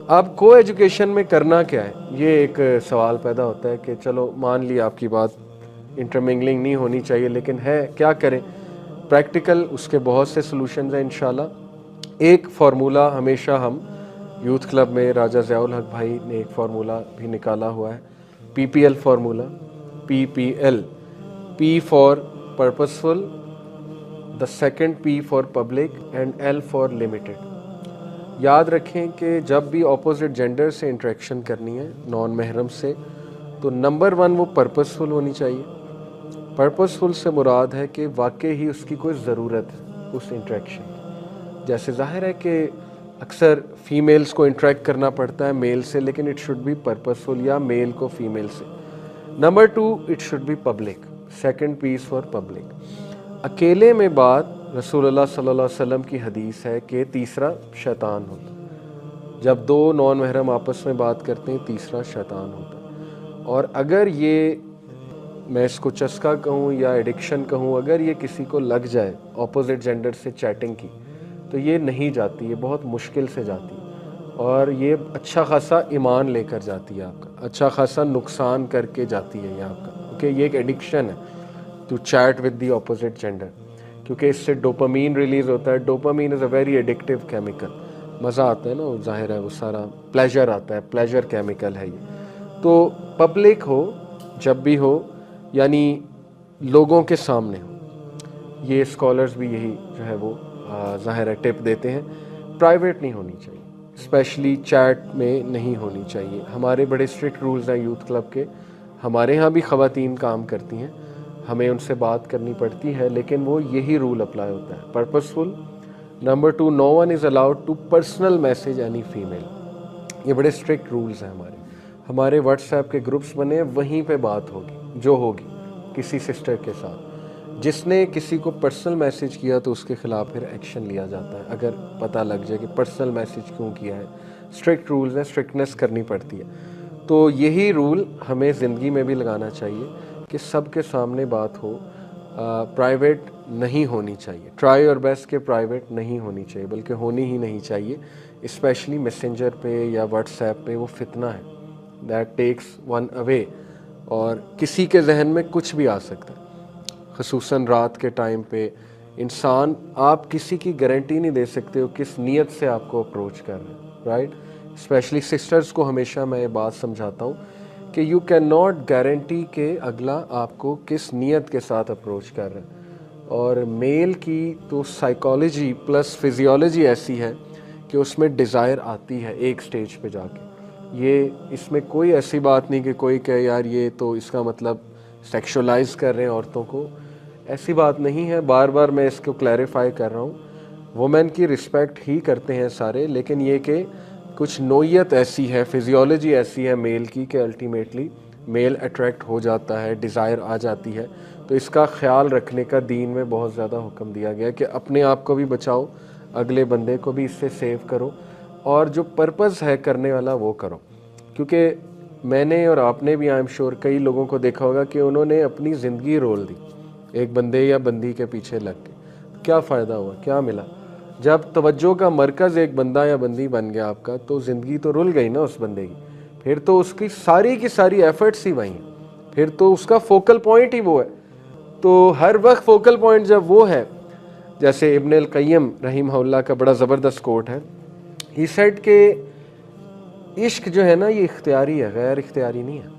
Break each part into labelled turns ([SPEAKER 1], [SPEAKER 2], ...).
[SPEAKER 1] अब को एजुकेशन में करना क्या है, ये एक सवाल पैदा होता है कि चलो मान ली आपकी बात, इंटरमिंगलिंग नहीं होनी चाहिए, लेकिन है क्या करें। प्रैक्टिकल उसके बहुत से सॉल्यूशंस हैं इंशाल्लाह। एक फार्मूला हमेशा हम यूथ क्लब में, राजा ज़ियाउल हक भाई ने एक फार्मूला भी निकाला हुआ है, PPL formula. PPL, P for purposeful, the second P for public and L for limited. याद रखें कि जब भी ऑपोजिट जेंडर से इंटरेक्शन करनी है नॉन महरम से, तो नंबर 1 वो पर्पसफुल होनी चाहिए। पर्पसफुल से मुराद है कि वाकई ही उसकी कोई ज़रूरत है उस इंटरेक्शन। जैसे जाहिर है कि अक्सर फीमेल्स को इंटरेक्ट करना पड़ता है मेल से, लेकिन इट शुड बी पर्पसफुल, या मेल को फीमेल से। Number 2, it should be public, second P for public. अकेले में बात, रसूलुल्लाह सल्लल्लाहु अलैहि वसल्लम की हदीस है कि तीसरा शैतान होता। जब दो नॉन महरम आपस में बात करते हैं, तीसरा शैतान होता। और अगर ये, मैं इसको चस्का कहूँ या एडिक्शन कहूँ, अगर ये किसी को लग जाए ऑपोजिट जेंडर से चैटिंग की, तो ये नहीं जाती, ये बहुत मुश्किल से जाती है। और ये अच्छा खासा ईमान लेकर जाती है आपका, अच्छा खासा नुकसान करके जाती है ये आपका, क्योंकि ये एक एडिक्शन है to chat with the opposite gender, क्योंकि इससे डोपामीन रिलीज़ होता है। Dopamine is a very addictive chemical. मज़ा आता है ना, जाहिर है वो सारा प्लेजर आता है, प्लेजर केमिकल है ये। तो पब्लिक हो जब भी हो, यानी लोगों के सामने हो। ये स्कॉलर्स भी यही जो है वो जाहिर है टिप देते हैं। प्राइवेट नहीं होनी चाहिए, स्पेशली चैट में नहीं होनी चाहिए। हमारे बड़े स्ट्रिक्ट रूल्स हैं यूथ क्लब के। हमारे यहाँ भी ख़वातीन काम करती हैं, हमें उनसे बात करनी पड़ती है, लेकिन वो यही रूल अप्लाई होता है, purposeful. Number 2, no one is allowed to personal message any female. ये बड़े स्ट्रिक्ट रूल्स हैं हमारे। हमारे व्हाट्सएप के ग्रुप्स बने, वहीं पे बात होगी जो होगी किसी सिस्टर के साथ। जिसने किसी को पर्सनल मैसेज किया तो उसके ख़िलाफ़ फिर एक्शन लिया जाता है, अगर पता लग जाए कि पर्सनल मैसेज क्यों किया है। स्ट्रिक्ट रूल्स हैं, स्ट्रिक्टनेस करनी पड़ती है। तो यही रूल हमें ज़िंदगी में भी लगाना चाहिए कि सबके सामने बात हो, प्राइवेट नहीं होनी चाहिए। ट्राई और बेस्ट के प्राइवेट नहीं होनी चाहिए, बल्कि होनी ही नहीं चाहिए। स्पेशली मैसेंजर पे या व्हाट्सएप पे वो फितना है, दैट टेक्स वन अवे, और किसी के जहन में कुछ भी आ सकता है। ख़ुसूसन रात के टाइम पे इंसान, आप किसी की गारंटी नहीं दे सकते हो किस नीयत से आपको अप्रोच कर रहे हैं, राइट। स्पेशली सिस्टर्स को हमेशा मैं ये बात समझाता हूँ कि यू कैन नॉट गारंटी कि अगला आपको किस नीयत के साथ अप्रोच कर रहा है। और मेल की तो साइकोलॉजी प्लस फिजियोलॉजी ऐसी है कि उसमें डिज़ायर आती है एक स्टेज पे जाके। ये इसमें कोई ऐसी बात नहीं कि कोई कहे यार ये तो इसका मतलब सेक्सुअलाइज कर रहे हैं औरतों को, ऐसी बात नहीं है। बार बार मैं इसको क्लैरिफाई कर रहा हूँ, वुमेन की रिस्पेक्ट ही करते हैं सारे, लेकिन ये कि कुछ नोयत ऐसी है, फिजियोलॉजी ऐसी है मेल की कि अल्टीमेटली मेल अट्रैक्ट हो जाता है, डिज़ायर आ जाती है। तो इसका ख्याल रखने का दीन में बहुत ज़्यादा हुक्म दिया गया है कि अपने आप को भी बचाओ, अगले बंदे को भी इससे सेव करो, और जो पर्पज़ है करने वाला वो करो। क्योंकि मैंने और आपने भी आई एम श्योर कई लोगों को देखा होगा कि उन्होंने अपनी ज़िंदगी रोल दी एक बंदे या बंदी के पीछे लग के। क्या फ़ायदा हुआ, क्या मिला? जब तवज्जो का मरकज़ एक बंदा या बंदी बन गया आपका, तो ज़िंदगी तो रुल गई ना उस बंदे की। फिर तो उसकी सारी की सारी एफर्ट्स ही वहीं हैं, फिर तो उसका फोकल पॉइंट ही वो है। तो हर वक्त फोकल पॉइंट जब वो है, जैसे इब्न अल क़य्यिम रहिमहुल्लाह का बड़ा ज़बरदस्त कोट है, ही सेड के इश्क जो है ना ये इख्तियारी है, गैर इख्तियारी नहीं है।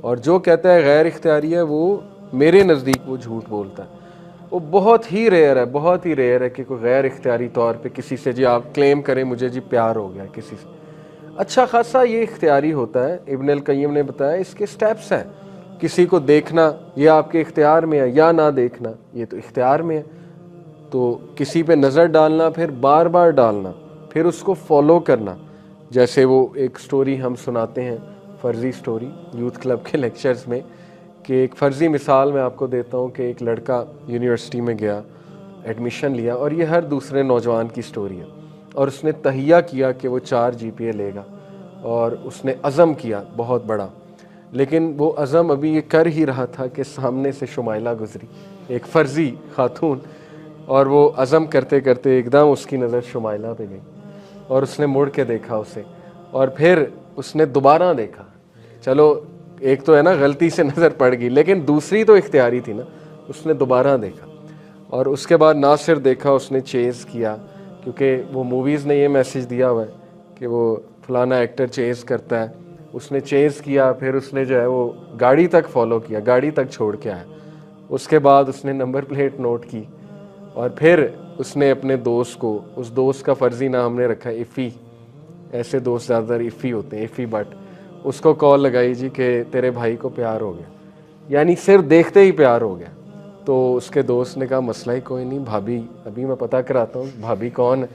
[SPEAKER 1] और जो कहता है गैर इख्तियारी है, वो मेरे नज़दीक वो झूठ बोलता है। वो बहुत ही रेयर है, बहुत ही रेयर है कि कोई गैर इख्तियारी तौर पे किसी से जी आप क्लेम करें मुझे जी प्यार हो गया किसी से। अच्छा खासा ये इख्तियारी होता है। इब्न अल क़य्यिम ने बताया इसके स्टेप्स हैं। किसी को देखना ये आपके इख्तियार में है, या ना देखना ये तो इख्तियार में है। तो किसी पे नज़र डालना, फिर बार बार डालना, फिर उसको फॉलो करना। जैसे वो एक स्टोरी हम सुनाते हैं, फ़र्ज़ी स्टोरी यूथ क्लब के लेक्चर्स में, कि एक फ़र्ज़ी मिसाल मैं आपको देता हूँ कि एक लड़का यूनिवर्सिटी में गया, एडमिशन लिया, और ये हर दूसरे नौजवान की स्टोरी है। और उसने तहिया किया कि वो 4 GPA लेगा, और उसने अज़म किया बहुत बड़ा। लेकिन वो अज़म अभी ये कर ही रहा था कि सामने से शुमाइला गुज़री, एक फ़र्ज़ी खातून, और वो अज़म करते करते एकदम उसकी नज़र शुमाइला पे गई, और उसने मुड़ के देखा उसे, और फिर उसने दोबारा देखा। चलो एक तो है ना गलती से नज़र पड़ गई, लेकिन दूसरी तो इख्तियारी थी ना, उसने दोबारा देखा। और उसके बाद ना सिर्फ देखा, उसने चेज़ किया, क्योंकि वो मूवीज़ ने ये मैसेज दिया हुआ है कि वो फलाना एक्टर चेज़ करता है। उसने चेज़ किया, फिर उसने जो है वो गाड़ी तक फॉलो किया, गाड़ी तक छोड़ के आया। उसके बाद उसने नंबर प्लेट नोट की और फिर उसने अपने दोस्त को, उस दोस्त का फर्जी नाम हमने रखा है इफ़ी, ऐसे दोस्त ज़्यादातर इफ़ी होते हैं, इफ़ी बट, उसको कॉल लगाई जी कि तेरे भाई को प्यार हो गया, यानी सिर्फ देखते ही प्यार हो गया। तो उसके दोस्त ने कहा मसला ही कोई नहीं भाभी, अभी मैं पता कराता हूँ भाभी कौन है।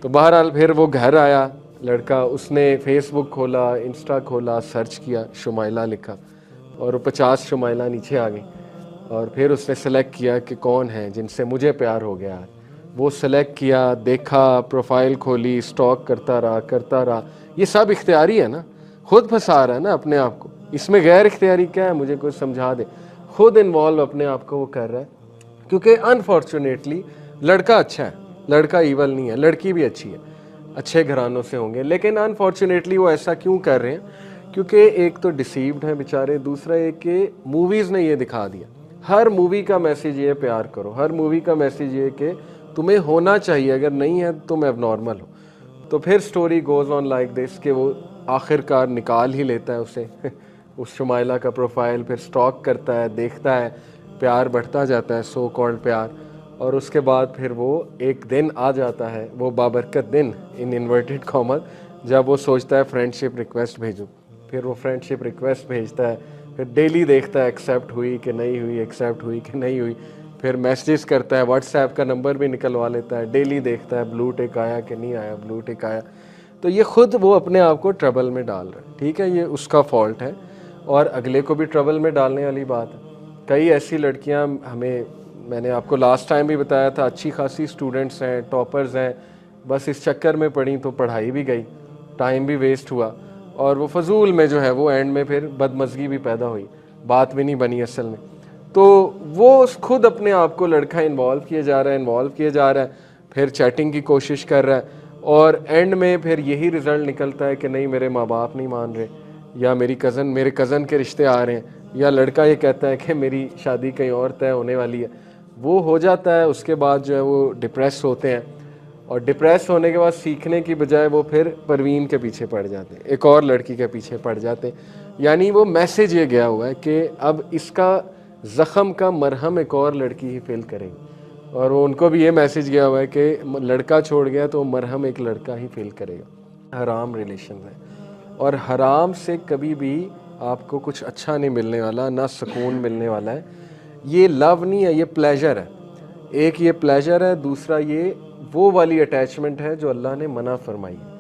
[SPEAKER 1] तो बहरहाल फिर वो घर आया लड़का, उसने फेसबुक खोला, इंस्टा खोला, सर्च किया, शुमाइला लिखा और 50 शुमाइला नीचे आ गई। और फिर उसने सेलेक्ट किया कि कौन है जिनसे मुझे प्यार हो गया। वो सेलेक्ट किया, देखा, प्रोफाइल खोली, स्टॉक करता रहा। ये सब इख्तियारी है ना, खुद फंसा रहा है ना अपने आप को। इसमें गैर इख्तियारी क्या है, मुझे कोई समझा दे। खुद इन्वॉल्व अपने आप को वो कर रहा है, क्योंकि अनफॉर्चुनेटली लड़का अच्छा है, लड़का ईवल नहीं है, लड़की भी अच्छी है, अच्छे घरानों से होंगे, लेकिन अनफॉर्चुनेटली वो ऐसा क्यों कर रहे हैं? क्योंकि एक तो डिसीव्ड है बेचारे, दूसरा एक कि मूवीज़ ने ये दिखा दिया। हर मूवी का मैसेज ये प्यार करो, हर मूवी का मैसेज ये कि तुम्हें होना चाहिए, अगर नहीं है तो तुम एबनॉर्मल हो। तो फिर story goes on like this कि वो आखिरकार निकाल ही लेता है उसे उस शुमाइला का प्रोफाइल, फिर स्टॉक करता है, देखता है, प्यार बढ़ता जाता है, सो कॉल्ड प्यार। और उसके बाद फिर वो एक दिन आ जाता है, वो बाबरकत दिन इन इन्वर्टेड कॉमर, जब वो सोचता है फ्रेंडशिप रिक्वेस्ट भेजूँ। फिर वो फ्रेंडशिप रिक्वेस्ट भेजता है, फिर डेली देखता है एक्सेप्ट हुई कि नहीं हुई, एक्सेप्ट हुई कि नहीं हुई। फिर मैसेज करता है, व्हाट्सएप का नंबर भी निकलवा लेता है, डेली देखता है ब्लू टिक आया कि नहीं आया, ब्लू टिक आया। तो ये खुद वो अपने आप को ट्रबल में डाल रहा है, ठीक है, ये उसका फॉल्ट है और अगले को भी ट्रबल में डालने वाली बात है। कई ऐसी लड़कियां हमें, मैंने आपको लास्ट टाइम भी बताया था, अच्छी खासी स्टूडेंट्स हैं, टॉपर्स हैं, बस इस चक्कर में पड़ी तो पढ़ाई भी गई, टाइम भी वेस्ट हुआ और वो फजूल में जो है वो एंड में फिर बदमज़गी भी पैदा हुई, बात भी नहीं बनी असल में। तो वो खुद अपने आप को लड़का इन्वॉल्व किए जा रहा है, फिर चैटिंग की कोशिश कर रहा है और एंड में फिर यही रिज़ल्ट निकलता है कि नहीं मेरे माँ बाप नहीं मान रहे, या मेरे कज़न के रिश्ते आ रहे हैं, या लड़का ये कहता है कि मेरी शादी कहीं और तय होने वाली है। वो हो जाता है, उसके बाद जो है वो डिप्रेस होते हैं और डिप्रेस होने के बाद सीखने की बजाय वो फिर परवीन के पीछे पड़ जाते हैं, एक और लड़की के पीछे पड़ जाते हैं। यानी वो मैसेज ये गया हुआ है कि अब इसका ज़ख़म का मरहम एक और लड़की ही फिल करेगी, और वो उनको भी ये मैसेज गया हुआ है कि लड़का छोड़ गया तो मरहम एक लड़का ही फिल करेगा। हराम रिलेशन है और हराम से कभी भी आपको कुछ अच्छा नहीं मिलने वाला, ना सुकून मिलने वाला है। ये लव नहीं है, ये प्लेजर है। एक ये प्लेजर है, दूसरा ये वो वाली अटैचमेंट है जो अल्लाह ने मना फरमाई है।